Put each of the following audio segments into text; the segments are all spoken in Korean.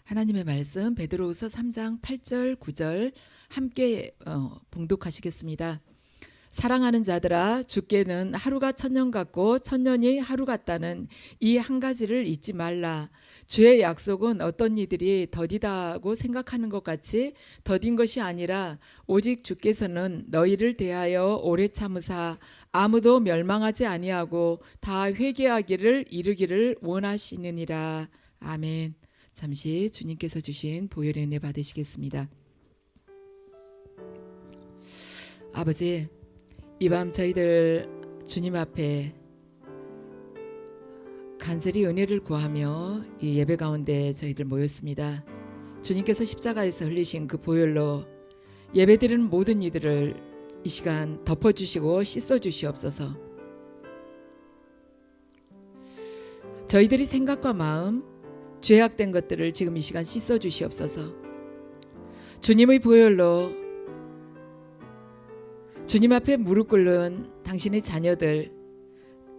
하나님의 말씀 베드로후서 3장 8절 9절 함께 봉독하시겠습니다. 사랑하는 자들아, 주께는 하루가 천년 같고 천년이 하루 같다는 이 한 가지를 잊지 말라. 주의 약속은 어떤 이들이 더디다고 생각하는 것 같이 더딘 것이 아니라 오직 주께서는 너희를 대하여 오래 참으사 아무도 멸망하지 아니하고 다 회개하기를 이르기를 원하시느니라. 아멘. 잠시 주님께서 주신 보혈의 은혜 받으시겠습니다. 아버지, 이 밤 저희들 주님 앞에 간절히 은혜를 구하며 이 예배 가운데 저희들 모였습니다. 주님께서 십자가에서 흘리신 그 보혈로 예배드리는 모든 이들을 이 시간 덮어주시고 씻어주시옵소서. 저희들이 생각과 마음, 죄악된 것들을 지금 이 시간 씻어주시옵소서. 주님의 보혈로 주님 앞에 무릎 꿇는 당신의 자녀들,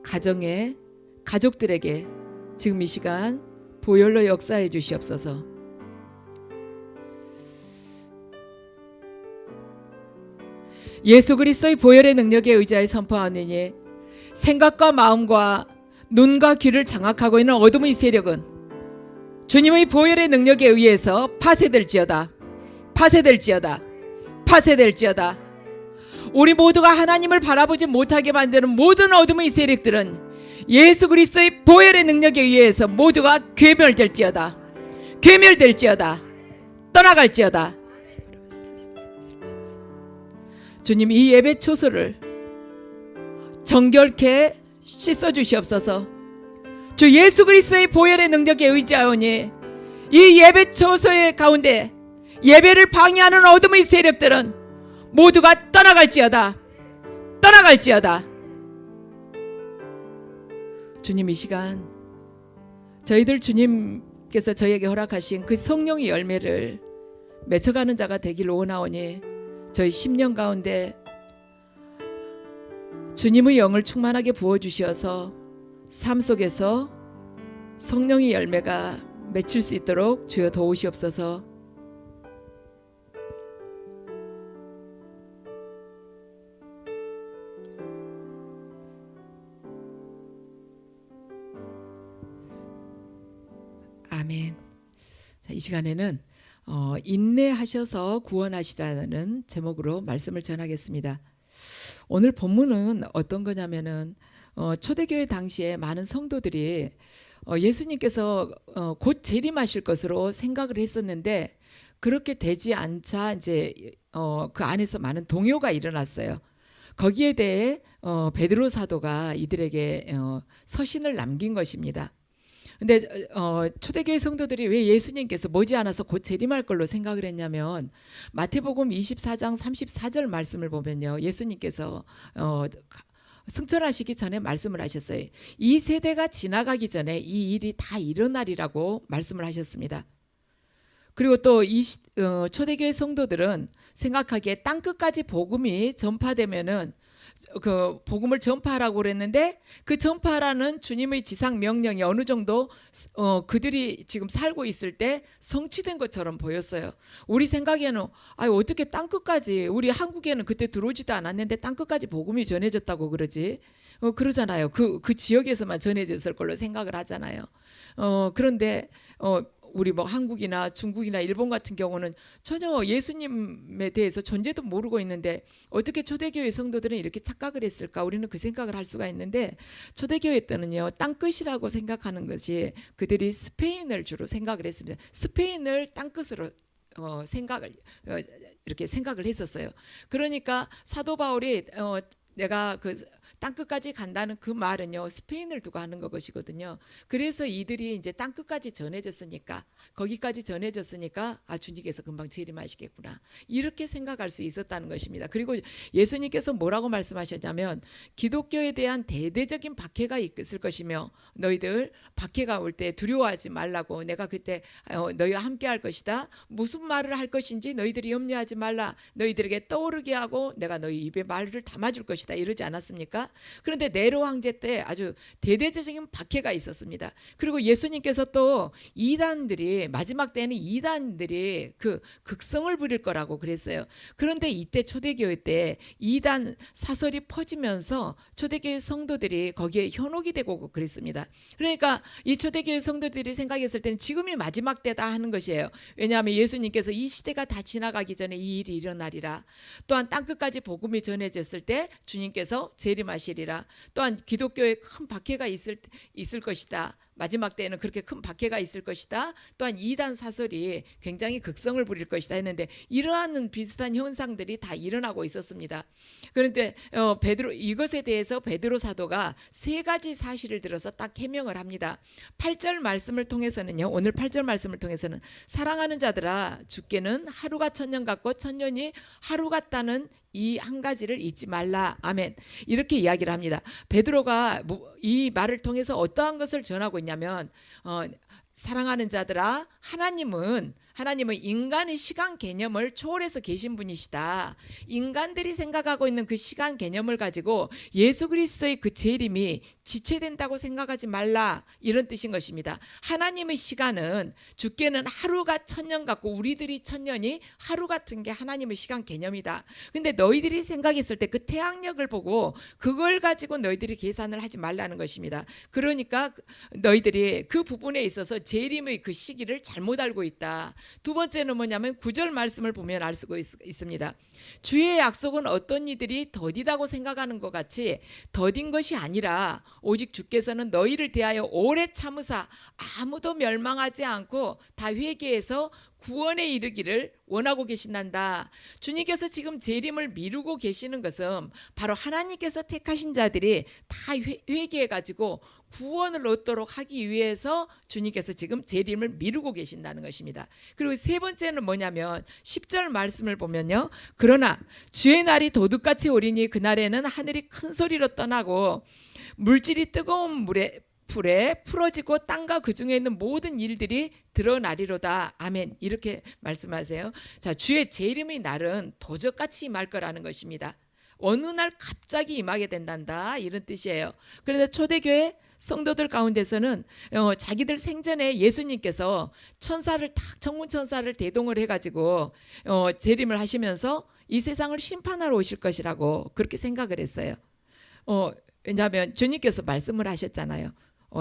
가정에 가족들에게 지금 이 시간 보혈로 역사해 주시옵소서. 예수 그리스도의 보혈의 능력에 의지하여 선포하느니 생각과 마음과 눈과 귀를 장악하고 있는 어둠의 세력은 주님의 보혈의 능력에 의해서 파쇄될지어다. 파쇄될지어다. 파쇄될지어다. 우리 모두가 하나님을 바라보지 못하게 만드는 모든 어둠의 세력들은 예수 그리스도의 보혈의 능력에 의해서 모두가 괴멸될지어다. 괴멸될지어다. 떠나갈지어다. 주님, 이 예배 초소를 정결케 씻어주시옵소서. 주 예수 그리스도의 보혈의 능력에 의지하오니 이 예배 초소의 가운데 예배를 방해하는 어둠의 세력들은 모두가 떠나갈지어다. 떠나갈지어다. 주님, 이 시간 저희들 주님께서 저희에게 허락하신 그 성령의 열매를 맺어가는 자가 되기를 원하오니 저희 심령 가운데 주님의 영을 충만하게 부어주시어서 삶 속에서 성령의 열매가 맺힐 수 있도록 주여 도우시옵소서. 아멘. 자, 이 시간에는 인내하셔서 구원하시라는 제목으로 말씀을 전하겠습니다. 오늘 본문은 어떤 거냐면은 초대교회 당시에 많은 성도들이 예수님께서 곧 재림하실 것으로 생각을 했었는데 그렇게 되지 않자 이제 그 안에서 많은 동요가 일어났어요. 거기에 대해 베드로 사도가 이들에게 서신을 남긴 것입니다. 근데 초대교회 성도들이 왜 예수님께서 머지않아서 곧 재림할 걸로 생각을 했냐면 마태복음 24장 34절 말씀을 보면요, 예수님께서 승천하시기 전에 말씀을 하셨어요. 이 세대가 지나가기 전에 이 일이 다 일어나리라고 말씀을 하셨습니다. 그리고 또 이 초대교회 성도들은 생각하기에 땅끝까지 복음이 전파되면은 그 복음을 전파하라고 그랬는데 그 전파하라는 주님의 지상 명령이 어느 정도 그들이 지금 살고 있을 때 성취된 것처럼 보였어요. 우리 생각에는 어떻게 땅끝까지, 우리 한국에는 그때 들어오지도 않았는데 땅끝까지 복음이 전해졌다고 그러지? 그러잖아요. 그 지역에서만 전해졌을 걸로 생각을 하잖아요. 그런데 우리 뭐 한국이나 중국이나 일본 같은 경우는 전혀 예수님에 대해서 존재도 모르고 있는데 어떻게 초대교회 성도들은 이렇게 착각을 했을까? 우리는 그 생각을 할 수가 있는데 초대교회 때는요, 땅끝이라고 생각하는 것이 그들이 스페인을 주로 생각을 했습니다. 스페인을 땅끝으로 이렇게 생각을 했었어요. 그러니까 사도 바울이 내가 그 땅끝까지 간다는 그 말은요, 스페인을 두고 하는 것이거든요. 그래서 이들이 이제 땅끝까지 전해졌으니까, 거기까지 전해졌으니까 주님께서 금방 재림하시겠구나, 이렇게 생각할 수 있었다는 것입니다. 그리고 예수님께서 뭐라고 말씀하셨냐면 기독교에 대한 대대적인 박해가 있을 것이며 너희들 박해가 올 때 두려워하지 말라고, 내가 그때 너희와 함께 할 것이다. 무슨 말을 할 것인지 너희들이 염려하지 말라. 너희들에게 떠오르게 하고 내가 너희 입에 말을 담아줄 것이다. 이러지 않았습니까? 않습니까? 그런데 네로 황제 때 아주 대대적인 박해가 있었습니다. 그리고 예수님께서 또 이단들이 마지막 때는 이단들이 그 극성을 부릴 거라고 그랬어요. 그런데 이때 초대교회 때 이단 사설이 퍼지면서 초대교회 성도들이 거기에 현혹이 되고 그랬습니다. 그러니까 이 초대교회 성도들이 생각했을 때는 지금이 마지막 때다 하는 것이에요. 왜냐하면 예수님께서 이 시대가 다 지나가기 전에 이 일이 일어나리라. 또한 땅끝까지 복음이 전해졌을 때 주님께서 재림하시리라. 또한 기독교에 큰 박해가 있을 것이다. 마지막 때에는 그렇게 큰 박해가 있을 것이다. 또한 이단 사설이 굉장히 극성을 부릴 것이다 했는데 이러한 비슷한 현상들이 다 일어나고 있었습니다. 그런데 베드로 이것에 대해서 베드로 사도가 세 가지 사실을 들어서 딱 해명을 합니다. 8절 말씀을 통해서는요. 오늘 8절 말씀을 통해서는 사랑하는 자들아 주께는 하루가 천년 같고 천년이 하루 같다는 이 한 가지를 잊지 말라. 아멘. 이렇게 이야기를 합니다. 베드로가 이 말을 통해서 어떠한 것을 전하고 있냐면 사랑하는 자들아 하나님은 인간의 시간 개념을 초월해서 계신 분이시다. 인간들이 생각하고 있는 그 시간 개념을 가지고 예수 그리스도의 그 재림이 지체된다고 생각하지 말라. 이런 뜻인 것입니다. 하나님의 시간은 주께는 하루가 천년 같고 우리들이 천년이 하루 같은 게 하나님의 시간 개념이다. 근데 너희들이 생각했을 때 그 태양력을 보고 그걸 가지고 너희들이 계산을 하지 말라는 것입니다. 그러니까 너희들이 그 부분에 있어서 재림의 그 시기를 잘못 알고 있다. 두 번째는 뭐냐면 9절 말씀을 보면 알 수가 있습니다. 주의 약속은 어떤 이들이 더디다고 생각하는 것 같이 더딘 것이 아니라 오직 주께서는 너희를 대하여 오래 참으사 아무도 멸망하지 않고 다 회개해서 구원에 이르기를 원하고 계신단다. 주님께서 지금 재림을 미루고 계시는 것은 바로 하나님께서 택하신 자들이 다 회개해 가지고 구원을 얻도록 하기 위해서 주님께서 지금 재림을 미루고 계신다는 것입니다. 그리고 세 번째는 뭐냐면 10절 말씀을 보면요. 그러나 주의 날이 도둑같이 오리니 그날에는 하늘이 큰 소리로 떠나고 물질이 뜨거운 풀에 풀어지고 땅과 그 중에 있는 모든 일들이 드러나리로다. 아멘. 이렇게 말씀하세요. 자, 주의 재림의 날은 도적같이 임할 거라는 것입니다. 어느 날 갑자기 임하게 된단다. 이런 뜻이에요. 그런데 초대교회 성도들 가운데서는 자기들 생전에 예수님께서 천문 천사를 대동을 해가지고 재림을 하시면서 이 세상을 심판하러 오실 것이라고 그렇게 생각을 했어요. 왜냐하면 주님께서 말씀을 하셨잖아요.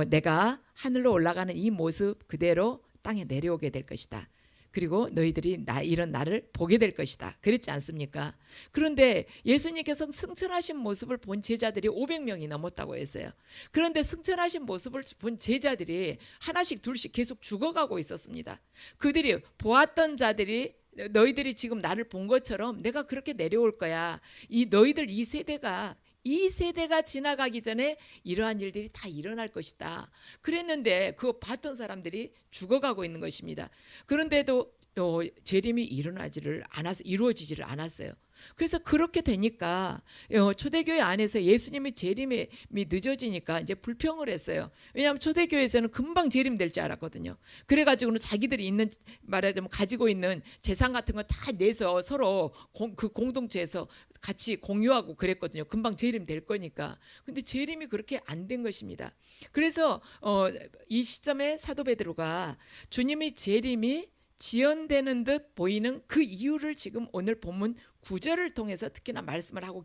내가 하늘로 올라가는 이 모습 그대로 땅에 내려오게 될 것이다. 그리고 너희들이 이런 나를 보게 될 것이다. 그랬지 않습니까? 그런데 예수님께서 승천하신 모습을 본 제자들이 500명이 넘었다고 했어요. 그런데 승천하신 모습을 본 제자들이 하나씩 둘씩 계속 죽어가고 있었습니다. 그들이 보았던 자들이 너희들이 지금 나를 본 것처럼 내가 그렇게 내려올 거야. 너희들 이 세대가 지나가기 전에 이러한 일들이 다 일어날 것이다. 그랬는데 그거 봤던 사람들이 죽어가고 있는 것입니다. 그런데도 재림이 이루어지지를 않았어요. 그래서 그렇게 되니까 초대교회 안에서 예수님의 재림이 늦어지니까 이제 불평을 했어요. 왜냐하면 초대교회에서는 금방 재림될 줄 알았거든요. 그래가지고는 자기들이 말하자면 가지고 있는 재산 같은 거 다 내서 서로 그 공동체에서 같이 공유하고 그랬거든요. 금방 재림될 거니까. 근데 재림이 그렇게 안 된 것입니다. 그래서 이 시점에 사도 베드로가 주님의 재림이 지연되는 듯 보이는 그 이유를 지금 오늘 본문 9절을 통해서 특히나 말씀을 하고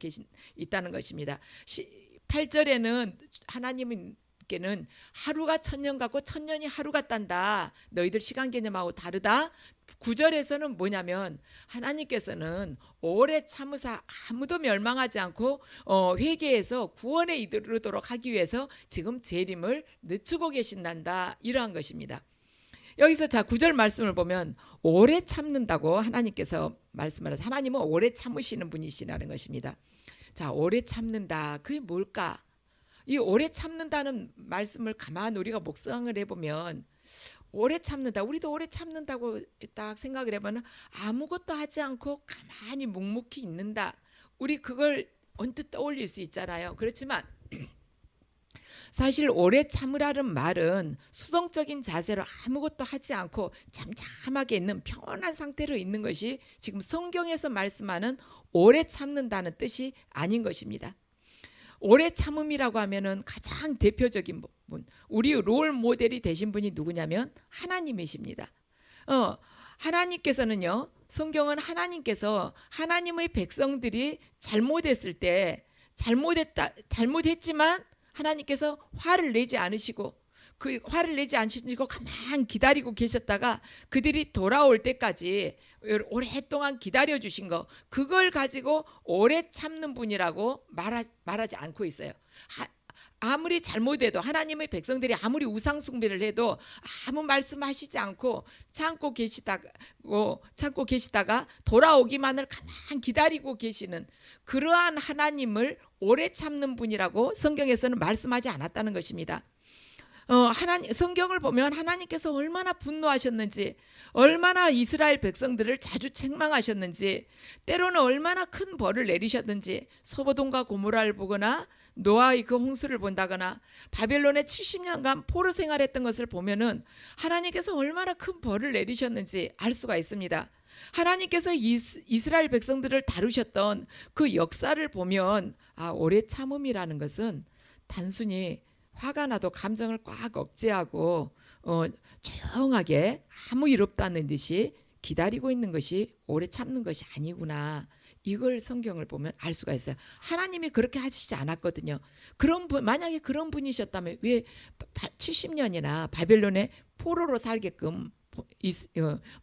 있다는 것입니다. 8절에는 하나님께는 하루가 천년 같고 천년이 하루 같단다. 너희들 시간 개념하고 다르다. 9절에서는 뭐냐면 하나님께서는 오래 참으사 아무도 멸망하지 않고 회개해서 구원에 이르도록 하기 위해서 지금 재림을 늦추고 계신단다. 이러한 것입니다. 여기서 자 9절 말씀을 보면 오래 참는다고 하나님께서 말씀을 해서 하나님은 오래 참으시는 분이시라는 것입니다. 자, 오래 참는다. 그게 뭘까? 이 오래 참는다는 말씀을 가만 우리가 묵상을 해보면 오래 참는다. 우리도 오래 참는다고 딱 생각을 해보면 아무것도 하지 않고 가만히 묵묵히 있는다. 우리 그걸 언뜻 떠올릴 수 있잖아요. 그렇지만 사실 오래 참으라는 말은 수동적인 자세로 아무것도 하지 않고 잠잠하게 있는 평온한 상태로 있는 것이 지금 성경에서 말씀하는 오래 참는다는 뜻이 아닌 것입니다. 오래 참음이라고 하면은 가장 대표적인 분, 우리 롤 모델이 되신 분이 누구냐면 하나님이십니다. 하나님께서는요, 성경은 하나님께서 하나님의 백성들이 잘못했을 때 잘못했지만 하나님께서 화를 내지 않으시고 그 화를 내지 않으시고 가만 기다리고 계셨다가 그들이 돌아올 때까지 오랫동안 기다려 주신 거, 그걸 가지고 오래 참는 분이라고 말하지 않고 있어요. 아무리 잘못해도, 하나님의 백성들이 아무리 우상 숭배를 해도 아무 말씀하시지 않고 참고 계시다가 돌아오기만을 가만 기다리고 계시는 그러한 하나님을 오래 참는 분이라고 성경에서는 말씀하지 않았다는 것입니다. 성경을 보면 하나님께서 얼마나 분노하셨는지, 얼마나 이스라엘 백성들을 자주 책망하셨는지, 때로는 얼마나 큰 벌을 내리셨는지, 소돔과 고모라를 보거나 노아의 그 홍수를 본다거나 바벨론에 70년간 포로 생활했던 것을 보면은 하나님께서 얼마나 큰 벌을 내리셨는지 알 수가 있습니다. 하나님께서 이스라엘 백성들을 다루셨던 그 역사를 보면 오래 참음이라는 것은 단순히 화가 나도 감정을 꽉 억제하고 조용하게 아무 일 없다는 듯이 기다리고 있는 것이 오래 참는 것이 아니구나. 이걸 성경을 보면 알 수가 있어요. 하나님이 그렇게 하시지 않았거든요. 만약에 그런 분이셨다면 왜 70년이나 바벨론에 포로로 살게끔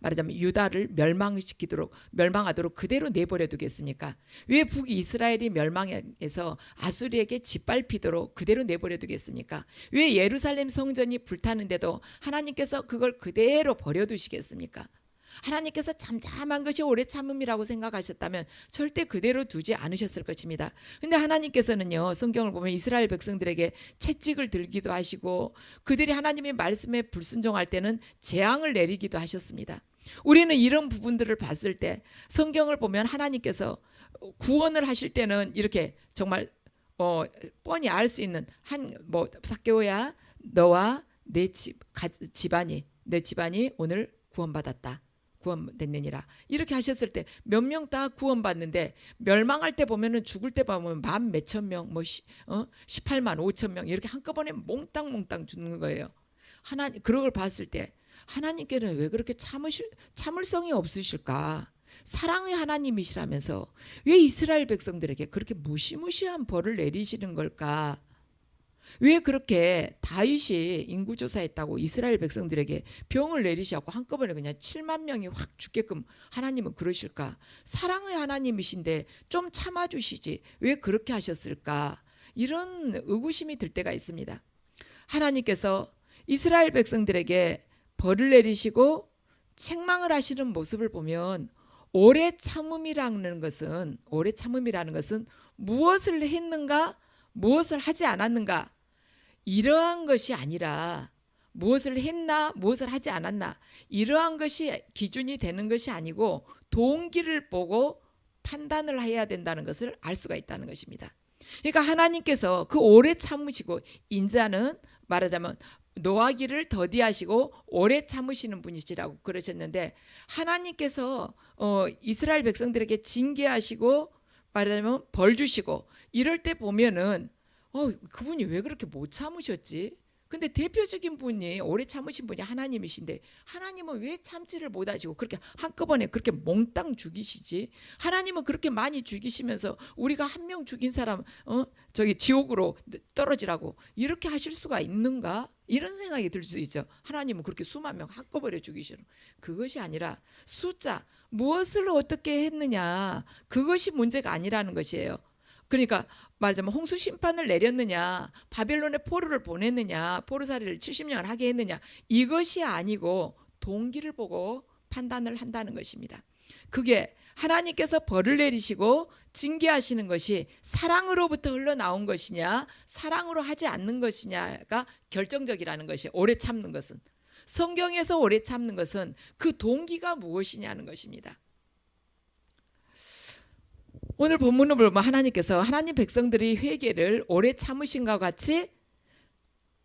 말하자면 유다를 멸망하도록 그대로 내버려 두겠습니까? 왜 북이스라엘이 멸망해서 아수리에게 짓밟히도록 그대로 내버려 두겠습니까? 왜 예루살렘 성전이 불타는데도 하나님께서 그걸 그대로 버려두시겠습니까? 하나님께서 잠잠한 것이 오래 참음이라고 생각하셨다면 절대 그대로 두지 않으셨을 것입니다. 근데 하나님께서는요, 성경을 보면 이스라엘 백성들에게 채찍을 들기도 하시고 그들이 하나님의 말씀에 불순종할 때는 재앙을 내리기도 하셨습니다. 우리는 이런 부분들을 봤을 때 성경을 보면 하나님께서 구원을 하실 때는 이렇게 정말 뻔히 알 수 있는 삭개오야, 너와 내 집안이 오늘 구원받았다, 구원됐느니라, 이렇게 하셨을 때 몇 명 다 구원받는데, 멸망할 때 보면은 죽을 때 보면 만 몇천 명, 18만 5천 명 이렇게 한꺼번에 몽땅 죽는 거예요. 그런 걸 봤을 때 하나님께는 왜 그렇게 참을성이 없으실까? 사랑의 하나님이시라면서 왜 이스라엘 백성들에게 그렇게 무시무시한 벌을 내리시는 걸까? 왜 그렇게 다윗이 인구조사했다고 이스라엘 백성들에게 병을 내리시고 한꺼번에 그냥 7만 명이 확 죽게끔 하나님은 그러실까? 사랑의 하나님이신데 좀 참아주시지 왜 그렇게 하셨을까? 이런 의구심이 들 때가 있습니다. 하나님께서 이스라엘 백성들에게 벌을 내리시고 책망을 하시는 모습을 보면 오래 참음이라는 것은 무엇을 했는가, 무엇을 하지 않았는가, 이러한 것이 아니라 무엇을 했나 무엇을 하지 않았나, 이러한 것이 기준이 되는 것이 아니고 동기를 보고 판단을 해야 된다는 것을 알 수가 있다는 것입니다. 그러니까 하나님께서 그 오래 참으시고, 인자는 말하자면 노하기를 더디하시고 오래 참으시는 분이시라고 그러셨는데, 하나님께서 이스라엘 백성들에게 징계하시고 말하자면 벌 주시고 이럴 때 보면은 그분이 왜 그렇게 못 참으셨지? 근데 대표적인 분이 오래 참으신 분이 하나님이신데 하나님은 왜 참지를 못하시고 그렇게 한꺼번에 그렇게 몽땅 죽이시지? 하나님은 그렇게 많이 죽이시면서 우리가 한 명 죽인 사람 저기 지옥으로 떨어지라고 이렇게 하실 수가 있는가? 이런 생각이 들 수 있죠. 하나님은 그렇게 수만 명 한꺼번에 죽이시는, 그것이 아니라 숫자, 무엇을 어떻게 했느냐, 그것이 문제가 아니라는 것이에요. 그러니까 말하자면 홍수 심판을 내렸느냐, 바벨론에 포로를 보냈느냐, 포로살이를 70년을 하게 했느냐, 이것이 아니고 동기를 보고 판단을 한다는 것입니다. 그게 하나님께서 벌을 내리시고 징계하시는 것이 사랑으로부터 흘러나온 것이냐, 사랑으로 하지 않는 것이냐가 결정적이라는 것이, 오래 참는 것은, 성경에서 오래 참는 것은 그 동기가 무엇이냐는 것입니다. 오늘 본문을 보면 하나님께서 하나님 백성들이 회개를 오래 참으신 것 같이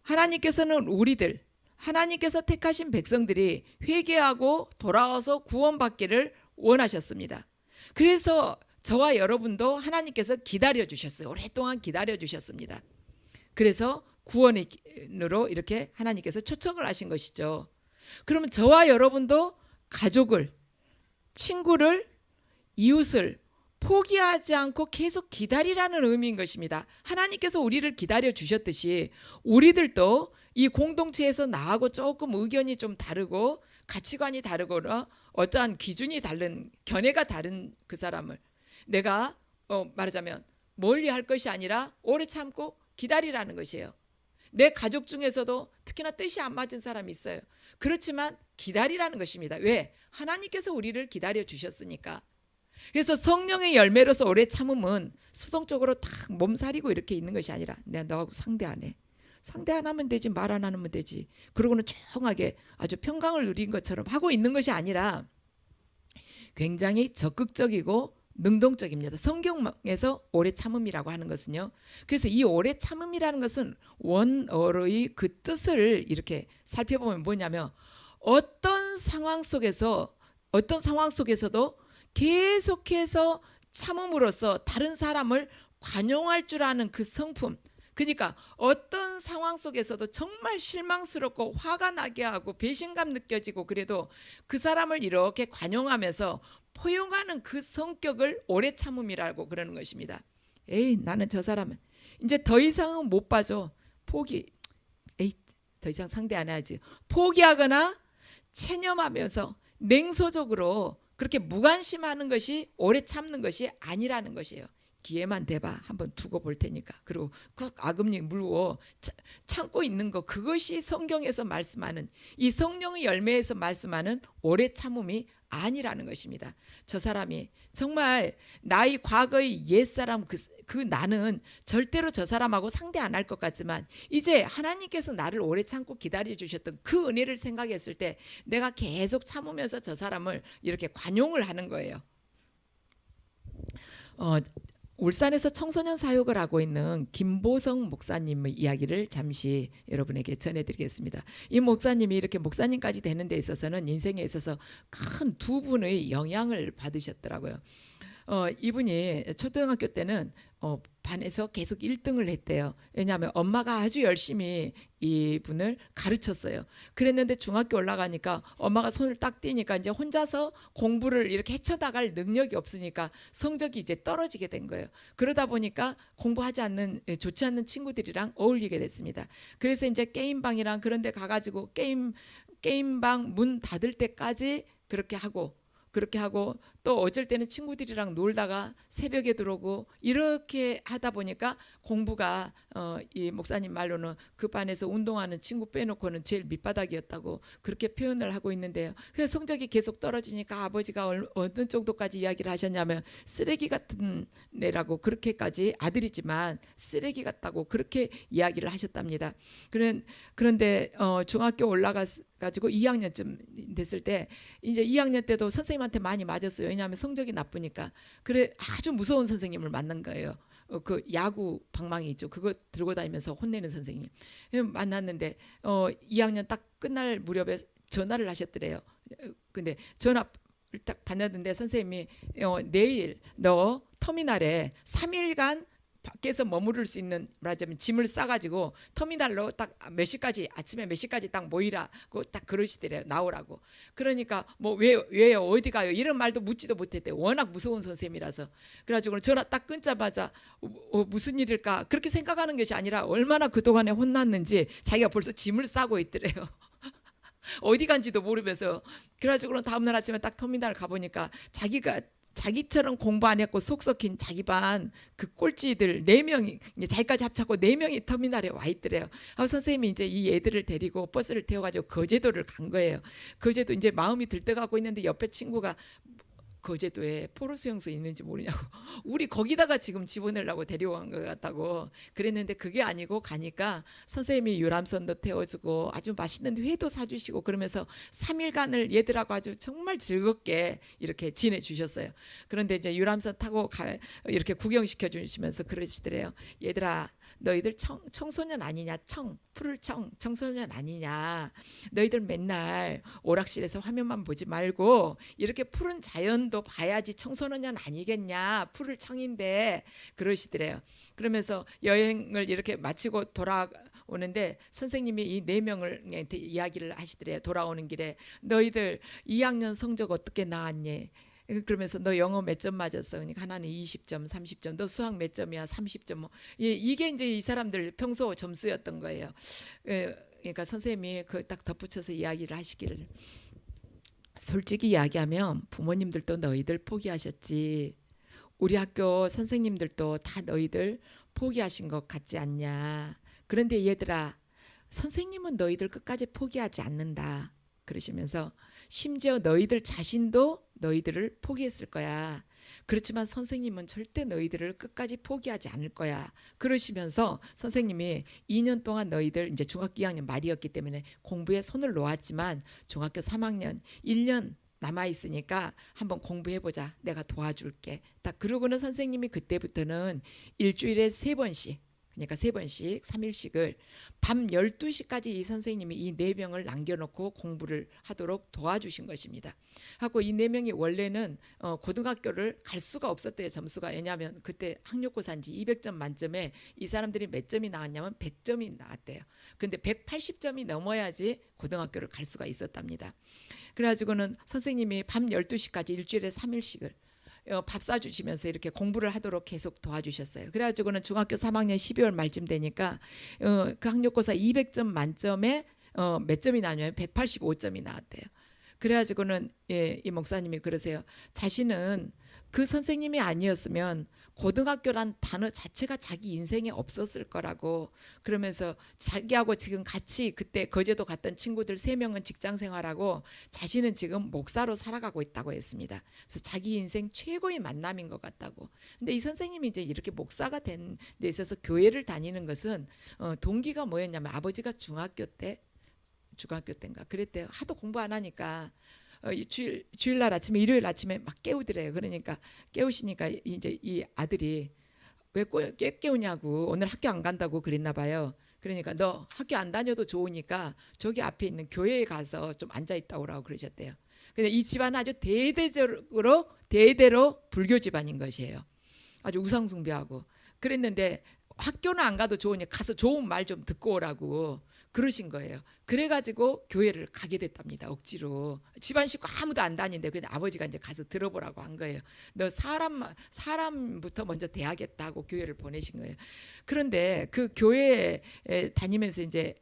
하나님께서는 하나님께서 택하신 백성들이 회개하고 돌아와서 구원받기를 원하셨습니다. 그래서 저와 여러분도 하나님께서 기다려 주셨어요. 오랫동안 기다려 주셨습니다. 그래서 구원으로 이렇게 하나님께서 초청을 하신 것이죠. 그러면 저와 여러분도 가족을, 친구를, 이웃을 포기하지 않고 계속 기다리라는 의미인 것입니다. 하나님께서 우리를 기다려 주셨듯이 우리들도 이 공동체에서 나하고 조금 의견이 좀 다르고 가치관이 다르거나 어떠한 기준이 다른, 견해가 다른 그 사람을 내가 말하자면 멀리 할 것이 아니라 오래 참고 기다리라는 것이에요. 내 가족 중에서도 특히나 뜻이 안 맞은 사람이 있어요. 그렇지만 기다리라는 것입니다. 왜? 하나님께서 우리를 기다려 주셨으니까. 그래서 성령의 열매로서 오래 참음은 수동적으로 딱 몸살이고 이렇게 있는 것이 아니라 내가 너하고 상대 안 해. 상대 안 하면 되지, 말 안 하면 되지. 그러고는 조용하게 아주 평강을 누린 것처럼 하고 있는 것이 아니라 굉장히 적극적이고 능동적입니다. 성경에서 오래 참음이라고 하는 것은요. 그래서 이 오래 참음이라는 것은 원어의 그 뜻을 이렇게 살펴보면 뭐냐면 어떤 상황 속에서도 계속해서 참음으로써 다른 사람을 관용할 줄 아는 그 성품. 그러니까 어떤 상황 속에서도 정말 실망스럽고 화가 나게 하고 배신감 느껴지고 그래도 그 사람을 이렇게 관용하면서 포용하는 그 성격을 오래 참음이라고 그러는 것입니다. 에이, 나는 저 사람은 이제 더 이상은 못 봐줘. 포기. 에이, 더 이상 상대 안 해야지. 포기하거나 체념하면서 냉소적으로 그렇게 무관심하는 것이 오래 참는 것이 아니라는 것이에요. 기회만 대봐. 한번 두고 볼 테니까. 그리고 그 아금니 물고 참고 있는 거, 그것이 성경에서 말씀하는, 이 성령의 열매에서 말씀하는 오래 참음이 아니라는 것입니다. 저 사람이 정말 나의 과거의 옛사람 그 나는 절대로 저 사람하고 상대 안 할 것 같지만 이제 하나님께서 나를 오래 참고 기다려 주셨던 그 은혜를 생각했을 때 내가 계속 참으면서 저 사람을 이렇게 관용을 하는 거예요. 울산에서 청소년 사역을 하고 있는 김보성 목사님의 이야기를 잠시 여러분에게 전해드리겠습니다. 이 목사님이 이렇게 목사님까지 되는 데 있어서는 인생에 있어서 큰 두 분의 영향을 받으셨더라고요. 이분이 초등학교 때는 반에서 계속 1등을 했대요. 왜냐하면 엄마가 아주 열심히 이분을 가르쳤어요. 그랬는데 중학교 올라가니까 엄마가 손을 딱 떼니까 이제 혼자서 공부를 이렇게 헤쳐나갈 능력이 없으니까 성적이 이제 떨어지게 된 거예요. 그러다 보니까 공부하지 않는, 좋지 않는 친구들이랑 어울리게 됐습니다. 그래서 이제 게임방이랑 그런 데 가가지고 게임방 문 닫을 때까지 그렇게 하고 또 어쩔 때는 친구들이랑 놀다가 새벽에 들어오고 이렇게 하다 보니까 공부가 이 목사님 말로는 그 반에서 운동하는 친구 빼놓고는 제일 밑바닥이었다고 그렇게 표현을 하고 있는데요. 그래서 성적이 계속 떨어지니까 아버지가 어느 정도까지 이야기를 하셨냐면 쓰레기 같은 애라고, 그렇게까지 아들이지만 쓰레기 같다고 그렇게 이야기를 하셨답니다. 그런데 중학교 올라가지고 2학년쯤 됐을 때 이제 2학년 때도 선생님한테 많이 맞았어요. 왜냐하면 성적이 나쁘니까. 그래 아주 무서운 선생님을 만난 거예요. 그 야구 방망이 있죠. 그거 들고 다니면서 혼내는 선생님 만났는데 2학년 딱 끝날 무렵에 전화를 하셨더래요. 근데 전화를 딱 받았는데 선생님이 내일 너 터미널에 3일간 밖에서 머무를 수 있는, 말하자면 짐을 싸가지고 터미널로 딱 몇 시까지, 아침에 몇 시까지 딱 모이라고 딱 그러시더래요. 나오라고. 그러니까 뭐 왜요, 어디 가요, 이런 말도 묻지도 못했대요. 워낙 무서운 선생님이라서. 그래가지고 전화 딱 끊자마자 무슨 일일까 그렇게 생각하는 것이 아니라 얼마나 그동안에 혼났는지 자기가 벌써 짐을 싸고 있더래요. 어디 간지도 모르면서. 그래가지고 다음날 아침에 딱 터미널 가보니까 자기처럼 공부 안 했고 속 썩힌 자기 반 그 꼴찌들 4명이, 자기까지 합쳐고 4명이 터미널에 와 있더래요. 선생님이 이제 이 애들을 데리고 버스를 태워가지고 거제도를 간 거예요. 거제도 이제 마음이 들떠가고 있는데 옆에 친구가 거제도에 포로 수용소 있는지 모르냐고, 우리 거기다가 지금 집어넣으려고 데려온 것 같다고 그랬는데 그게 아니고 가니까 선생님이 유람선도 태워주고 아주 맛있는 회도 사주시고 그러면서 3일간을 얘들하고 아주 정말 즐겁게 이렇게 지내주셨어요. 그런데 이제 유람선 타고 이렇게 구경시켜 주시면서 그러시더래요. 얘들아, 너희들 청소년 아니냐, 푸를 청소년 아니냐, 너희들 맨날 오락실에서 화면만 보지 말고 이렇게 푸른 자연도 봐야지 청소년 아니겠냐, 푸를 청인데 그러시더래요. 그러면서 여행을 이렇게 마치고 돌아오는데 선생님이 이 네 명을 이야기를 하시더래요. 돌아오는 길에 너희들 2학년 성적 어떻게 나왔니? 그러면서 너 영어 몇 점 맞았어? 그러니까 하나는 20점, 30점. 너 수학 몇 점이야? 30점. 뭐 이게 이제 이 사람들 평소 점수였던 거예요. 그러니까 선생님이 그 딱 덧붙여서 이야기를 하시기를, 솔직히 이야기하면 부모님들도 너희들 포기하셨지. 우리 학교 선생님들도 다 너희들 포기하신 것 같지 않냐. 그런데 얘들아, 선생님은 너희들 끝까지 포기하지 않는다. 그러시면서 심지어 너희들 자신도 너희들을 포기했을 거야. 그렇지만 선생님은 절대 너희들을 끝까지 포기하지 않을 거야. 그러시면서 선생님이 2년 동안 너희들, 이제 중학교 2학년 말이었기 때문에 공부에 손을 놓았지만 중학교 3학년 1년 남아있으니까 한번 공부해보자. 내가 도와줄게. 딱 그러고는 선생님이 그때부터는 일주일에 3번씩, 그러니까 3번씩 3일씩을 밤 12시까지 이 선생님이 이 4명을 남겨놓고 공부를 하도록 도와주신 것입니다. 하고 이 4명이 원래는 고등학교를 갈 수가 없었대요. 점수가. 왜냐하면 그때 학력고사인지 200점 만점에 이 사람들이 몇 점이 나왔냐면 100점이 나왔대요. 근데 180점이 넘어야지 고등학교를 갈 수가 있었답니다. 그래가지고는 선생님이 밤 12시까지 일주일에 3일씩을 밥 사주시면서 이렇게 공부를 하도록 계속 도와주셨어요. 그래가지고는 중학교 3학년 12월 말쯤 되니까 그 학력고사 200점 만점에 몇 점이 나냐면 185점이 나왔대요. 그래가지고는 이 목사님이 그러세요. 자신은 그 선생님이 아니었으면 고등학교란 단어 자체가 자기 인생에 없었을 거라고, 그러면서 자기하고 지금 같이 그때 거제도 갔던 친구들 3명은 직장 생활하고 자신은 지금 목사로 살아가고 있다고 했습니다. 그래서 자기 인생 최고의 만남인 것 같다고. 근데 이 선생님이 이제 이렇게 목사가 된 데 있어서 교회를 다니는 것은 동기가 뭐였냐면 아버지가 중학교 때인가 그랬대요. 하도 공부 안 하니까 주일날 아침에, 일요일 아침에 막 깨우더래요. 그러니까 깨우시니까 이제 이 아들이 왜 깨우냐고, 오늘 학교 안 간다고 그랬나 봐요. 그러니까 너 학교 안 다녀도 좋으니까 저기 앞에 있는 교회에 가서 좀 앉아 있다 오라고 그러셨대요. 근데 이 집안은 아주 대대로 불교 집안인 것이에요. 아주 우상숭배하고 그랬는데 학교는 안 가도 좋으니까 가서 좋은 말 좀 듣고 오라고 그러신 거예요. 그래가지고 교회를 가게 됐답니다. 억지로. 집안 식구 아무도 안 다니는데 그냥 아버지가 이제 가서 들어보라고 한 거예요. 너 사람부터 먼저 대하겠다고 교회를 보내신 거예요. 그런데 그 교회에 다니면서 이제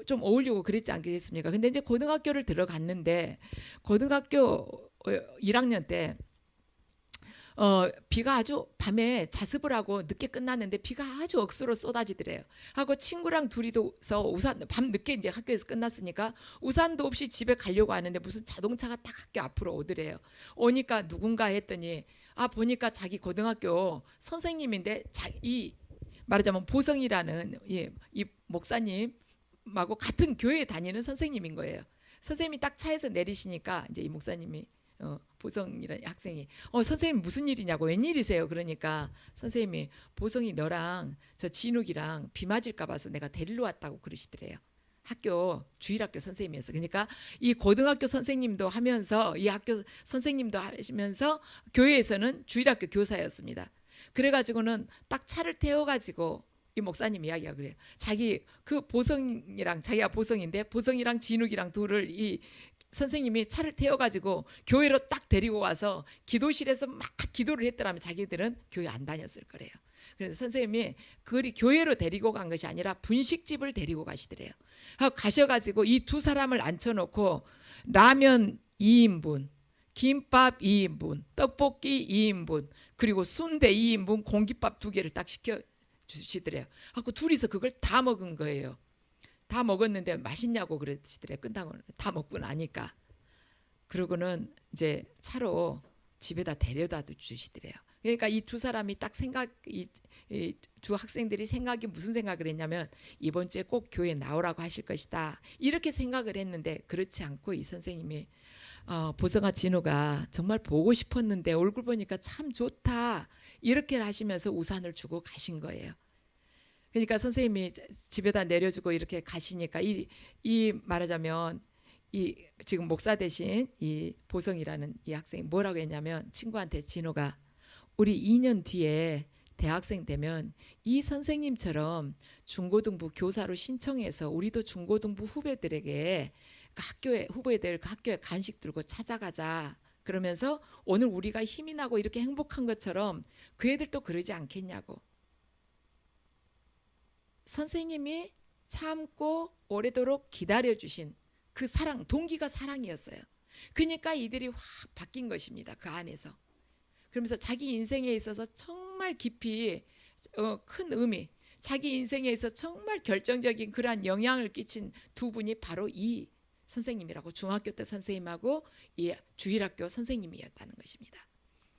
좀 어울리고 그랬지 않겠습니까? 근데 이제 고등학교를 들어갔는데 고등학교 1학년 때 비가 아주 밤에 자습을 하고 늦게 끝났는데 비가 아주 억수로 쏟아지더래요. 하고 친구랑 둘이서 우산, 밤 늦게 이제 학교에서 끝났으니까 우산도 없이 집에 가려고 하는데 무슨 자동차가 딱 학교 앞으로 오더래요. 오니까 누군가 했더니 보니까 자기 고등학교 선생님인데 이 말하자면 보성이라는 이 목사님하고 같은 교회에 다니는 선생님인 거예요. 선생님이 딱 차에서 내리시니까 이제 이 목사님이 보성이라는 학생이 선생님 무슨 일이냐고, 웬일이세요? 그러니까 선생님이 보성이 너랑 저 진욱이랑 비 맞을까 봐서 내가 데리러 왔다고 그러시더래요. 주일학교 선생님이었어. 그러니까 이 고등학교 선생님도 하면서 이 학교 선생님도 하시면서 교회에서는 주일학교 교사였습니다. 그래가지고는 딱 차를 태워가지고 이 목사님 이야기가 그래요. 자기 그 보성이랑, 자기가 보성인데 보성이랑 진욱이랑 둘을 이 선생님이 차를 태워가지고 교회로 딱 데리고 와서 기도실에서 막 기도를 했더라면 자기들은 교회 안 다녔을 거래요. 그래서 선생님이 그리 교회로 데리고 간 것이 아니라 분식집을 데리고 가시더래요. 가셔가지고 이 두 사람을 앉혀놓고 라면 2인분, 김밥 2인분, 떡볶이 2인분, 그리고 순대 2인분, 공깃밥 2개를 딱 시켜 주시더래요. 하고 둘이서 그걸 다 먹은 거예요. 다 먹었는데 맛있냐고 그러시더래요. 끝나고 다 먹고 나니까. 그러고는 이제 차로 집에다 데려다 주시더래요. 그러니까 이 두 사람이 딱 이 두 학생들이 생각이 무슨 생각을 했냐면 이번 주에 꼭 교회 나오라고 하실 것이다, 이렇게 생각을 했는데 그렇지 않고 이 선생님이 보성아, 진우가 정말 보고 싶었는데 얼굴 보니까 참 좋다, 이렇게 하시면서 우산을 주고 가신 거예요. 그러니까 선생님이 집에다 내려주고 이렇게 가시니까 이 말하자면 이 지금 목사 대신 이 보성이라는 이 학생이 뭐라고 했냐면, 친구한테 진호가 우리 2년 뒤에 대학생 되면 이 선생님처럼 중고등부 교사로 신청해서 우리도 중고등부 후배들에게 학교에 후배들 학교에 간식 들고 찾아가자. 그러면서 오늘 우리가 힘이 나고 이렇게 행복한 것처럼 그 애들도 그러지 않겠냐고. 선생님이 참고 오래도록 기다려주신 그 사랑, 동기가 사랑이었어요. 그러니까 이들이 확 바뀐 것입니다. 그 안에서. 그러면서 자기 인생에 있어서 정말 깊이 큰 의미, 자기 인생에 있어서 정말 결정적인 그러한 영향을 끼친 두 분이 바로 이 선생님이라고, 중학교 때 선생님하고 이 주일학교 선생님이었다는 것입니다.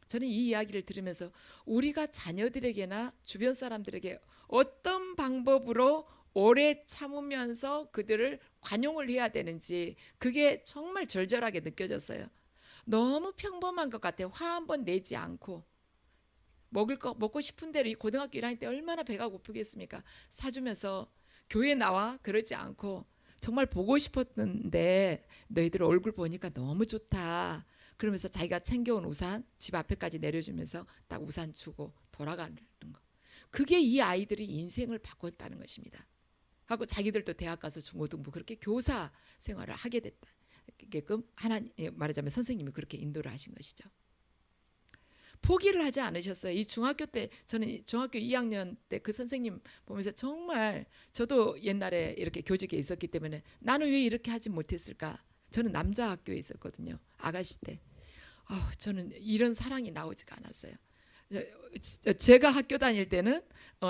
저는 이 이야기를 들으면서 우리가 자녀들에게나 주변 사람들에게 어떤 방법으로 오래 참으면서 그들을 관용을 해야 되는지 그게 정말 절절하게 느껴졌어요. 너무 평범한 것 같아요. 화 한 번 내지 않고 먹을 거 먹고 싶은 대로, 이 고등학교 1학년 때 얼마나 배가 고프겠습니까? 사주면서 교회 나와 그러지 않고 정말 보고 싶었는데 너희들 얼굴 보니까 너무 좋다. 그러면서 자기가 챙겨온 우산 집 앞에까지 내려주면서 딱 우산 주고 돌아가는 거. 그게 이 아이들이 인생을 바꿨다는 것입니다. 하고 자기들도 대학 가서 중고등부 그렇게 교사 생활을 하게 됐게끔 하나님, 말하자면 선생님이 그렇게 인도를 하신 것이죠. 포기를 하지 않으셨어요. 이 중학교 때, 저는 중학교 2학년 때 그 선생님 보면서 정말, 저도 옛날에 이렇게 교직에 있었기 때문에 나는 왜 이렇게 하지 못했을까. 저는 남자 학교에 있었거든요. 아가씨 때. 저는 이런 사랑이 나오지가 않았어요. 제가 학교 다닐 때는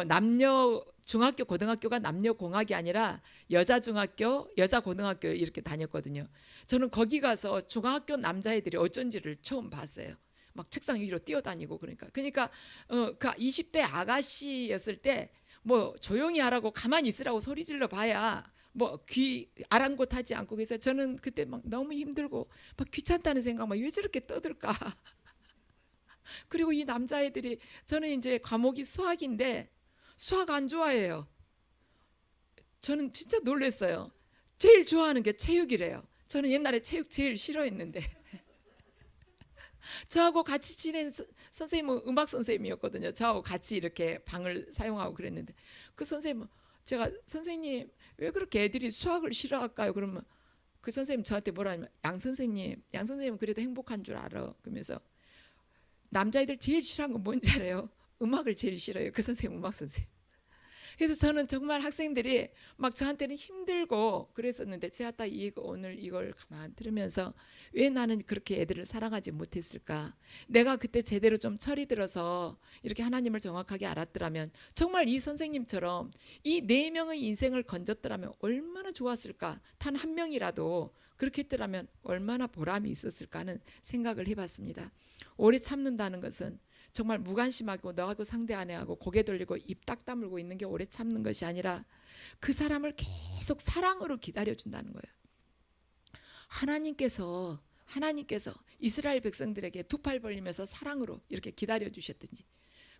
남녀 중학교 고등학교가 남녀 공학이 아니라 여자 중학교 여자 고등학교 이렇게 다녔거든요. 저는 거기 가서 중학교 남자애들이 어쩐지를 처음 봤어요. 막 책상 위로 뛰어다니고 그러니까 그 20대 아가씨였을 때 뭐 조용히 하라고 가만히 있으라고 소리 질러 봐야 뭐 귀 아랑곳하지 않고, 그래서 저는 그때 막 너무 힘들고 막 귀찮다는 생각, 막 왜 저렇게 떠들까. 그리고 이 남자애들이, 저는 이제 과목이 수학인데 수학 안 좋아해요. 저는 진짜 놀랐어요. 제일 좋아하는 게 체육이래요. 저는 옛날에 체육 제일 싫어했는데 저하고 같이 지낸 선생님은 음악 선생님이었거든요. 저하고 같이 이렇게 방을 사용하고 그랬는데 그 선생님은, 제가 선생님 왜 그렇게 애들이 수학을 싫어할까요? 그러면 그 선생님 저한테 뭐라 하냐면, 양 선생님은 그래도 행복한 줄 알아. 그러면서 남자애들 제일 싫어하는 건 뭔지 알아요? 음악을 제일 싫어해요. 그 선생님 음악 선생님. 그래서 저는 정말 학생들이 막 저한테는 힘들고 그랬었는데, 제가 딱 오늘 이걸 가만 들으면서 왜 나는 그렇게 애들을 사랑하지 못했을까. 내가 그때 제대로 좀 철이 들어서 이렇게 하나님을 정확하게 알았더라면, 정말 이 선생님처럼 이 4명의 인생을 건졌더라면 얼마나 좋았을까. 단 한 명이라도 그렇게 했더라면 얼마나 보람이 있었을까 하는 생각을 해봤습니다. 오래 참는다는 것은 정말 무관심하고 너하고 상대 안 해하고 고개 돌리고 입 딱 다물고 있는 게 오래 참는 것이 아니라 그 사람을 계속 사랑으로 기다려준다는 거예요. 하나님께서 이스라엘 백성들에게 두 팔 벌리면서 사랑으로 이렇게 기다려주셨든지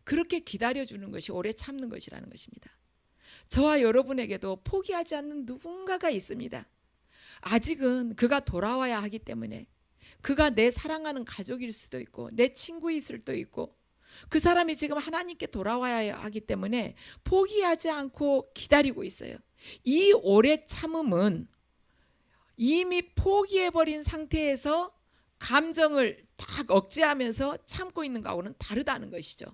그렇게 기다려주는 것이 오래 참는 것이라는 것입니다. 저와 여러분에게도 포기하지 않는 누군가가 있습니다. 아직은 그가 돌아와야 하기 때문에, 그가 내 사랑하는 가족일 수도 있고 내 친구일 수도 있고, 그 사람이 지금 하나님께 돌아와야 하기 때문에 포기하지 않고 기다리고 있어요. 이 오래 참음은 이미 포기해버린 상태에서 감정을 딱 억제하면서 참고 있는 거하고는 다르다는 것이죠.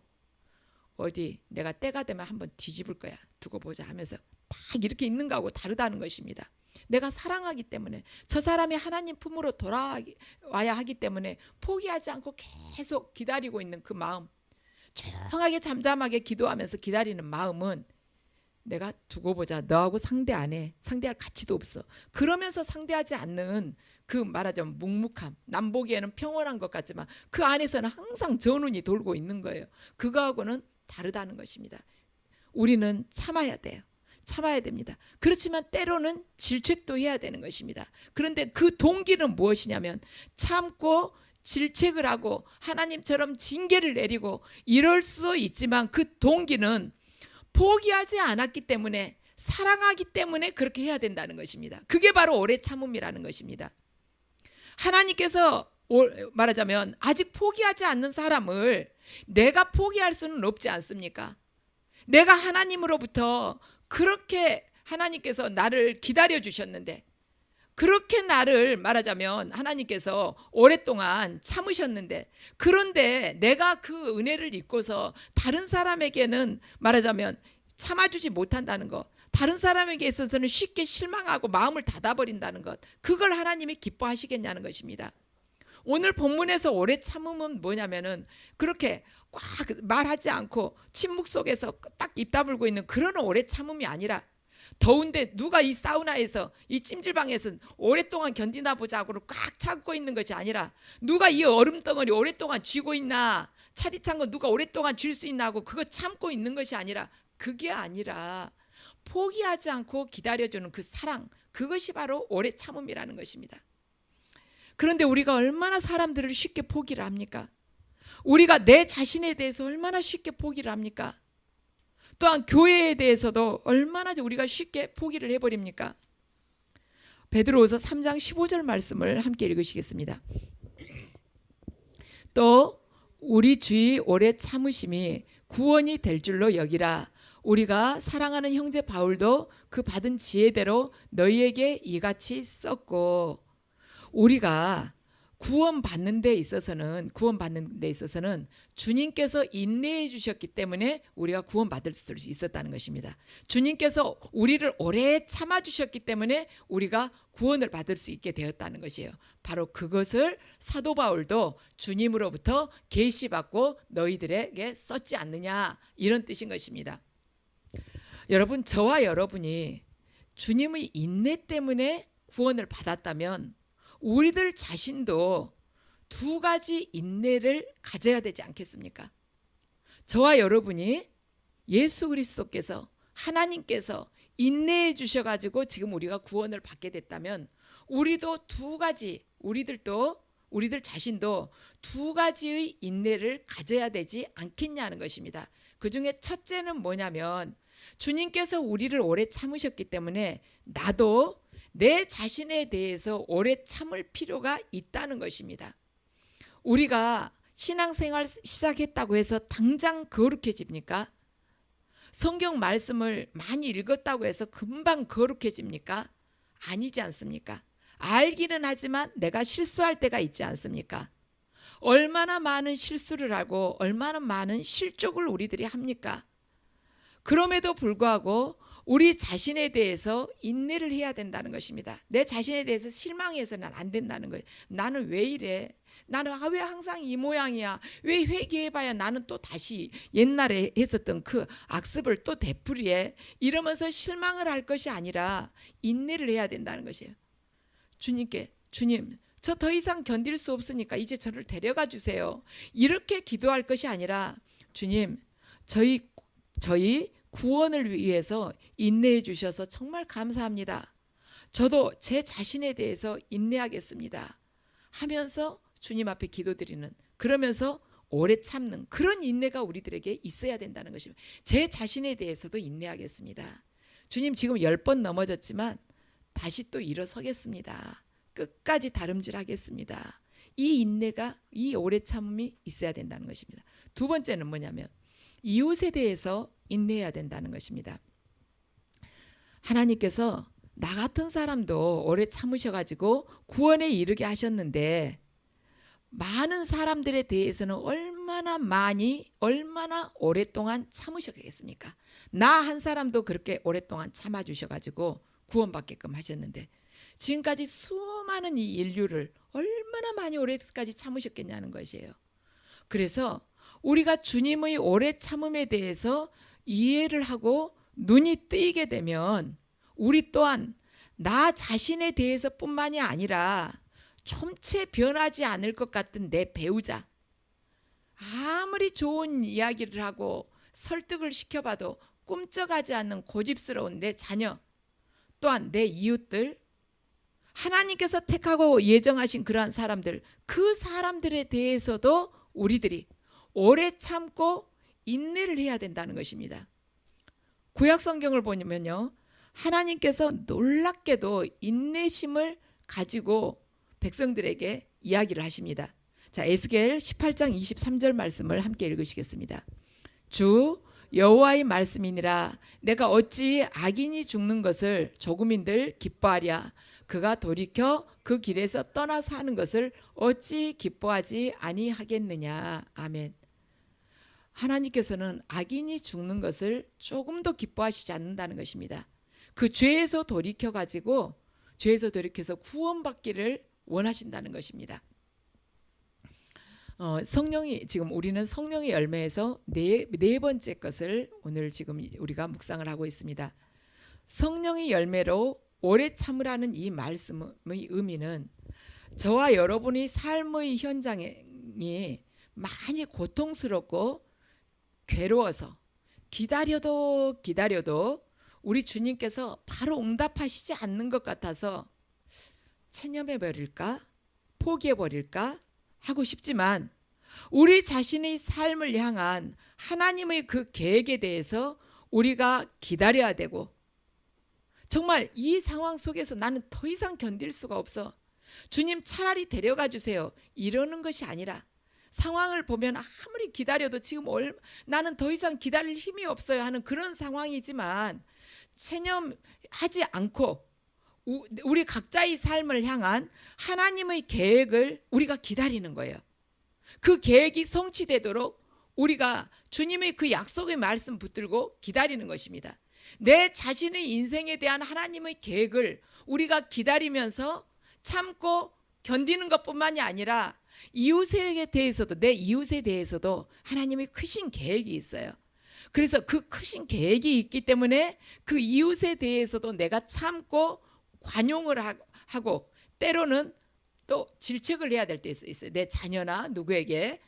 어디 내가 때가 되면 한번 뒤집을 거야, 두고 보자 하면서 딱 이렇게 있는 거하고 다르다는 것입니다. 내가 사랑하기 때문에, 저 사람이 하나님 품으로 돌아와야 하기 때문에 포기하지 않고 계속 기다리고 있는 그 마음, 조용하게 잠잠하게 기도하면서 기다리는 마음은, 내가 두고 보자, 너하고 상대 안 해, 상대할 가치도 없어, 그러면서 상대하지 않는 그 말하자면 묵묵함, 남 보기에는 평온한 것 같지만 그 안에서는 항상 전운이 돌고 있는 거예요. 그거하고는 다르다는 것입니다. 우리는 참아야 돼요. 참아야 됩니다. 그렇지만 때로는 질책도 해야 되는 것입니다. 그런데 그 동기는 무엇이냐면, 참고 질책을 하고 하나님처럼 징계를 내리고 이럴 수도 있지만 그 동기는 포기하지 않았기 때문에, 사랑하기 때문에 그렇게 해야 된다는 것입니다. 그게 바로 오래 참음이라는 것입니다. 하나님께서 말하자면 아직 포기하지 않는 사람을 내가 포기할 수는 없지 않습니까? 내가 하나님으로부터 그렇게 하나님께서 나를 기다려 주셨는데, 그렇게 나를 말하자면 하나님께서 오랫동안 참으셨는데, 그런데 내가 그 은혜를 잊고서 다른 사람에게는 말하자면 참아주지 못한다는 것, 다른 사람에게 있어서는 쉽게 실망하고 마음을 닫아버린다는 것, 그걸 하나님이 기뻐하시겠냐는 것입니다. 오늘 본문에서 오래 참음은 뭐냐면은 그렇게 꽉 말하지 않고 침묵 속에서 딱 입 다물고 있는 그런 오래 참음이 아니라, 더운데 누가 이 사우나에서, 이 찜질방에서 오랫동안 견디나 보자고 꽉 참고 있는 것이 아니라, 누가 이 얼음 덩어리 오랫동안 쥐고 있나, 차디찬 거 누가 오랫동안 쥘 수 있나 하고 그거 참고 있는 것이 아니라, 그게 아니라 포기하지 않고 기다려주는 그 사랑, 그것이 바로 오래 참음이라는 것입니다. 그런데 우리가 얼마나 사람들을 쉽게 포기를 합니까? 우리가 내 자신에 대해서 얼마나 쉽게 포기를 합니까? 또한 교회에 대해서도 얼마나 우리가 쉽게 포기를 해버립니까? 베드로후서 3장 15절 말씀을 함께 읽으시겠습니다. 또 우리 주의 오래 참으심이 구원이 될 줄로 여기라. 우리가 사랑하는 형제 바울도 그 받은 지혜대로 너희에게 이같이 썼고. 우리가 구원받는 데 있어서는 주님께서 인내해 주셨기 때문에 우리가 구원받을 수 있었다는 것입니다. 주님께서 우리를 오래 참아 주셨기 때문에 우리가 구원을 받을 수 있게 되었다는 것이에요. 바로 그것을 사도 바울도 주님으로부터 계시받고 너희들에게 썼지 않느냐, 이런 뜻인 것입니다. 여러분, 저와 여러분이 주님의 인내 때문에 구원을 받았다면 우리들 자신도 두 가지 인내를 가져야 되지 않겠습니까? 저와 여러분이 예수 그리스도께서, 하나님께서 인내해 주셔가지고 지금 우리가 구원을 받게 됐다면, 우리도 두 가지, 우리들 자신도 두 가지의 인내를 가져야 되지 않겠냐는 것입니다. 그 중에 첫째는 뭐냐면, 주님께서 우리를 오래 참으셨기 때문에 나도 내 자신에 대해서 오래 참을 필요가 있다는 것입니다. 우리가 신앙생활 시작했다고 해서 당장 거룩해집니까? 성경 말씀을 많이 읽었다고 해서 금방 거룩해집니까? 아니지 않습니까? 알기는 하지만 내가 실수할 때가 있지 않습니까? 얼마나 많은 실수를 하고 얼마나 많은 실족을 우리들이 합니까? 그럼에도 불구하고 우리 자신에 대해서 인내를 해야 된다는 것입니다. 내 자신에 대해서 실망해서는 안 된다는 거예요. 나는 왜 이래? 나는 왜 항상 이 모양이야? 왜 회개해봐야 나는 또 다시 옛날에 했었던 그 악습을 또 되풀이해? 이러면서 실망을 할 것이 아니라 인내를 해야 된다는 것이에요. 주님께, 주님, 저 더 이상 견딜 수 없으니까 이제 저를 데려가 주세요. 이렇게 기도할 것이 아니라, 주님, 저희 구원을 위해서 인내해 주셔서 정말 감사합니다. 저도 제 자신에 대해서 인내하겠습니다 하면서 주님 앞에 기도드리는, 그러면서 오래 참는 그런 인내가 우리들에게 있어야 된다는 것입니다. 제 자신에 대해서도 인내하겠습니다. 주님, 지금 10번 넘어졌지만 다시 또 일어서겠습니다. 끝까지 다름질하겠습니다. 이 인내가, 이 오래 참음이 있어야 된다는 것입니다. 두 번째는 뭐냐면, 이웃에 대해서 인내해야 된다는 것입니다. 하나님께서 나 같은 사람도 오래 참으셔가지고 구원에 이르게 하셨는데, 많은 사람들에 대해서는 얼마나 오랫동안 참으셨겠습니까? 나 한 사람도 그렇게 오랫동안 참아주셔가지고 구원받게끔 하셨는데, 지금까지 수많은 이 인류를 얼마나 많이 오래까지 참으셨겠냐는 것이에요. 그래서 우리가 주님의 오래 참음에 대해서 이해를 하고 눈이 뜨이게 되면, 우리 또한 나 자신에 대해서 뿐만이 아니라 좀체 변하지 않을 것 같은 내 배우자, 아무리 좋은 이야기를 하고 설득을 시켜봐도 꿈쩍하지 않는 고집스러운 내 자녀, 또한 내 이웃들, 하나님께서 택하고 예정하신 그러한 사람들, 그 사람들에 대해서도 우리들이 오래 참고 인내를 해야 된다는 것입니다. 구약 성경을 보면요, 하나님께서 놀랍게도 인내심을 가지고 백성들에게 이야기를 하십니다. 자, 에스겔 18장 23절 말씀을 함께 읽으시겠습니다. 주 여호와의 말씀이니라. 내가 어찌 악인이 죽는 것을 조금인들 기뻐하랴. 그가 돌이켜 그 길에서 떠나서 하는 것을 어찌 기뻐하지 아니하겠느냐. 아멘. 하나님께서는 악인이 죽는 것을 조금도 기뻐하시지 않는다는 것입니다. 그 죄에서 돌이켜서 구원받기를 원하신다는 것입니다. 성령이, 지금 우리는 성령의 열매에서 네 번째 것을 오늘 지금 우리가 묵상을 하고 있습니다. 성령의 열매로 오래 참으라는 이 말씀의 의미는 저와 여러분이 삶의 현장이 많이 고통스럽고 괴로워서 기다려도 우리 주님께서 바로 응답하시지 않는 것 같아서 체념해버릴까? 포기해버릴까? 하고 싶지만 우리 자신의 삶을 향한 하나님의 그 계획에 대해서 우리가 기다려야 되고, 정말 이 상황 속에서 나는 더 이상 견딜 수가 없어, 주님 차라리 데려가 주세요, 이러는 것이 아니라 상황을 보면 아무리 기다려도 지금 나는 더 이상 기다릴 힘이 없어요 하는 그런 상황이지만 체념하지 않고 우리 각자의 삶을 향한 하나님의 계획을 우리가 기다리는 거예요. 그 계획이 성취되도록 우리가 주님의 그 약속의 말씀 붙들고 기다리는 것입니다. 내 자신의 인생에 대한 하나님의 계획을 우리가 기다리면서 참고 견디는 것뿐만이 아니라 이웃에 대해서도, 내 이웃에 대해서도 하나님의 크신 계획이 있어요. 그래서 그 크신 계획이 있기 때문에 그 이웃에 대해서도 내가 참고 관용을 하고 때로는 또 질책을 해야 될 때 있어요. 내 자녀나 누구에게,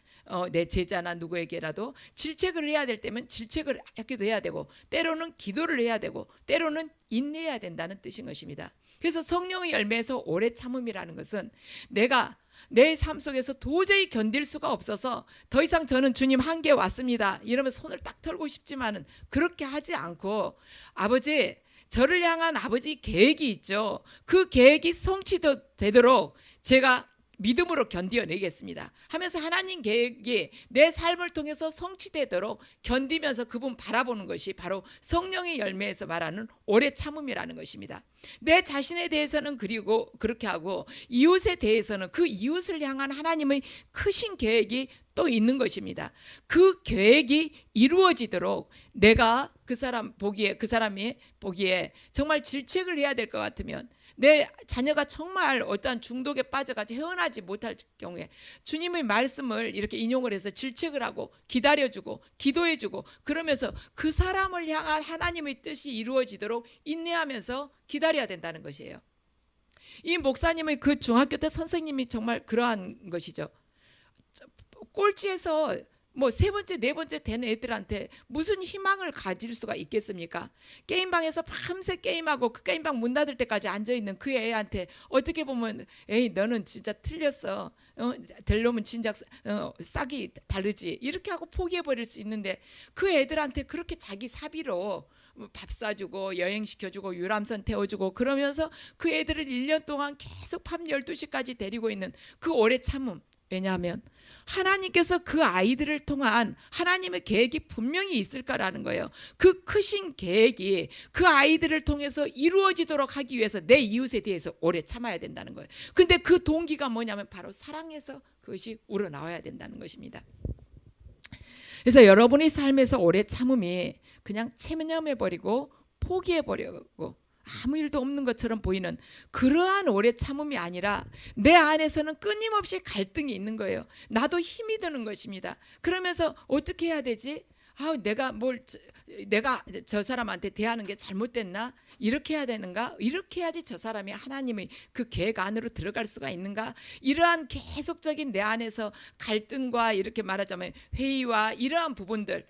내 제자나 누구에게라도 질책을 해야 될 때면 질책을 하기도 해야 되고, 때로는 기도를 해야 되고, 때로는 인내해야 된다는 뜻인 것입니다. 그래서 성령의 열매에서 오래 참음이라는 것은 내가 내 삶 속에서 도저히 견딜 수가 없어서 더 이상 저는 주님 한계 왔습니다 이러면서 손을 딱 털고 싶지만은 그렇게 하지 않고, 아버지, 저를 향한 아버지 계획이 있죠. 그 계획이 성취되도록 제가 믿음으로 견뎌내겠습니다 하면서 하나님 계획이 내 삶을 통해서 성취되도록 견디면서 그분 바라보는 것이 바로 성령의 열매에서 말하는 오래 참음이라는 것입니다. 내 자신에 대해서는 그리고 그렇게 하고, 이웃에 대해서는 그 이웃을 향한 하나님의 크신 계획이 또 있는 것입니다. 그 계획이 이루어지도록 내가 그 사람이 보기에 정말 질책을 해야 될 것 같으면, 내 자녀가 정말 어떠한 중독에 빠져가지고 헤어나지 못할 경우에 주님의 말씀을 이렇게 인용을 해서 질책을 하고 기다려주고 기도해주고, 그러면서 그 사람을 향한 하나님의 뜻이 이루어지도록 인내하면서 기다려야 된다는 것이에요. 이 목사님의 그 중학교 때 선생님이 정말 그러한 것이죠. 꼴찌에서 뭐 세 번째, 네 번째 된 애들한테 무슨 희망을 가질 수가 있겠습니까? 게임방에서 밤새 게임하고 그 게임방 문 닫을 때까지 앉아있는 그 애한테 어떻게 보면 에이 너는 진짜 틀렸어, 될 놈은 진작 싹이 다르지, 이렇게 하고 포기해버릴 수 있는데, 그 애들한테 그렇게 자기 사비로 밥 사주고 여행시켜주고 유람선 태워주고 그러면서 그 애들을 1년 동안 계속 밤 12시까지 데리고 있는 그 오래 참음. 왜냐하면 하나님께서 그 아이들을 통한 하나님의 계획이 분명히 있을 거라는 거예요. 그 크신 계획이 그 아이들을 통해서 이루어지도록 하기 위해서 내 이웃에 대해서 오래 참아야 된다는 거예요. 근데 그 동기가 뭐냐면 바로 사랑해서 그것이 우러나와야 된다는 것입니다. 그래서 여러분의 삶에서 오래 참음이 그냥 체념해버리고 포기해버리고 아무 일도 없는 것처럼 보이는 그러한 오래 참음이 아니라 내 안에서는 끊임없이 갈등이 있는 거예요. 나도 힘이 드는 것입니다. 그러면서 어떻게 해야 되지? 내가 저 사람한테 대하는 게 잘못됐나? 이렇게 해야 되는가? 이렇게 해야지 저 사람이 하나님의 그 계획 안으로 들어갈 수가 있는가? 이러한 계속적인 내 안에서 갈등과, 이렇게 말하자면 회의와 이러한 부분들,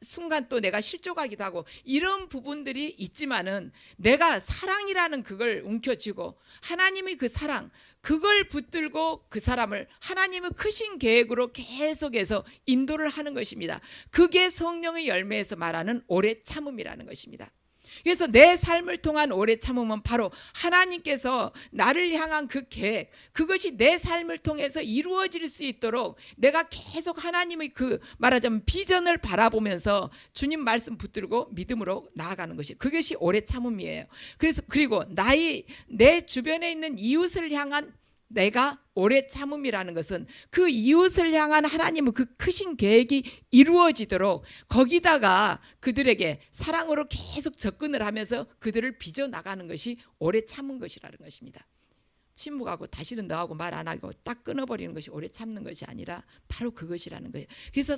순간 또 내가 실족하기도 하고 이런 부분들이 있지만은 내가 사랑이라는 그걸 움켜쥐고 하나님의 그 사랑 그걸 붙들고 그 사람을 하나님의 크신 계획으로 계속해서 인도를 하는 것입니다. 그게 성령의 열매에서 말하는 오래 참음이라는 것입니다. 그래서 내 삶을 통한 오래 참음은 바로 하나님께서 나를 향한 그 계획, 그것이 내 삶을 통해서 이루어질 수 있도록 내가 계속 하나님의 그 말하자면 비전을 바라보면서 주님 말씀 붙들고 믿음으로 나아가는 것이 그것이 오래 참음이에요. 그래서 그리고 내 주변에 있는 이웃을 향한 내가 오래 참음이라는 것은 그 이웃을 향한 하나님의 그 크신 계획이 이루어지도록 거기다가 그들에게 사랑으로 계속 접근을 하면서 그들을 빚어나가는 것이 오래 참은 것이라는 것입니다. 침묵하고 다시는 너하고 말 안 하고 딱 끊어버리는 것이 오래 참는 것이 아니라 바로 그것이라는 거예요. 그래서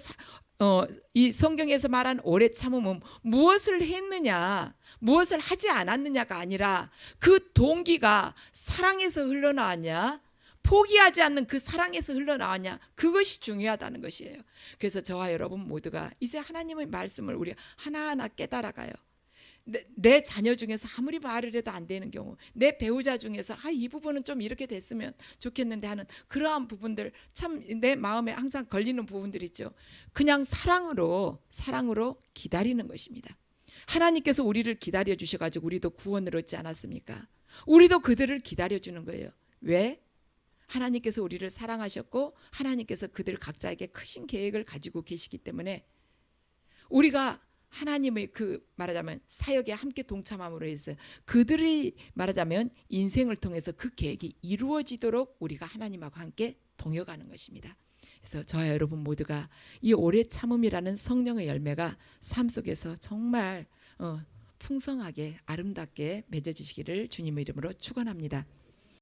이 성경에서 말한 오래 참음은 무엇을 했느냐 무엇을 하지 않았느냐가 아니라 그 동기가 사랑에서 흘러나왔냐 포기하지 않는 그 사랑에서 흘러나왔냐 그것이 중요하다는 것이에요. 그래서 저와 여러분 모두가 이제 하나님의 말씀을 우리 하나하나 깨달아가요. 내 자녀 중에서 아무리 말을 해도 안 되는 경우, 내 배우자 중에서 이 부분은 좀 이렇게 됐으면 좋겠는데 하는 그러한 부분들 참 내 마음에 항상 걸리는 부분들 있죠. 그냥 사랑으로 기다리는 것입니다. 하나님께서 우리를 기다려 주셔가지고 우리도 구원을 얻지 않았습니까? 우리도 그들을 기다려 주는 거예요. 왜? 하나님께서 우리를 사랑하셨고 하나님께서 그들 각자에게 크신 계획을 가지고 계시기 때문에 우리가 하나님의 그 말하자면 사역에 함께 동참함으로 해서 그들이 말하자면 인생을 통해서 그 계획이 이루어지도록 우리가 하나님하고 함께 동역하는 것입니다. 그래서 저와 여러분 모두가 이 오래 참음이라는 성령의 열매가 삶 속에서 정말 풍성하게 아름답게 맺어지시기를 주님의 이름으로 축원합니다.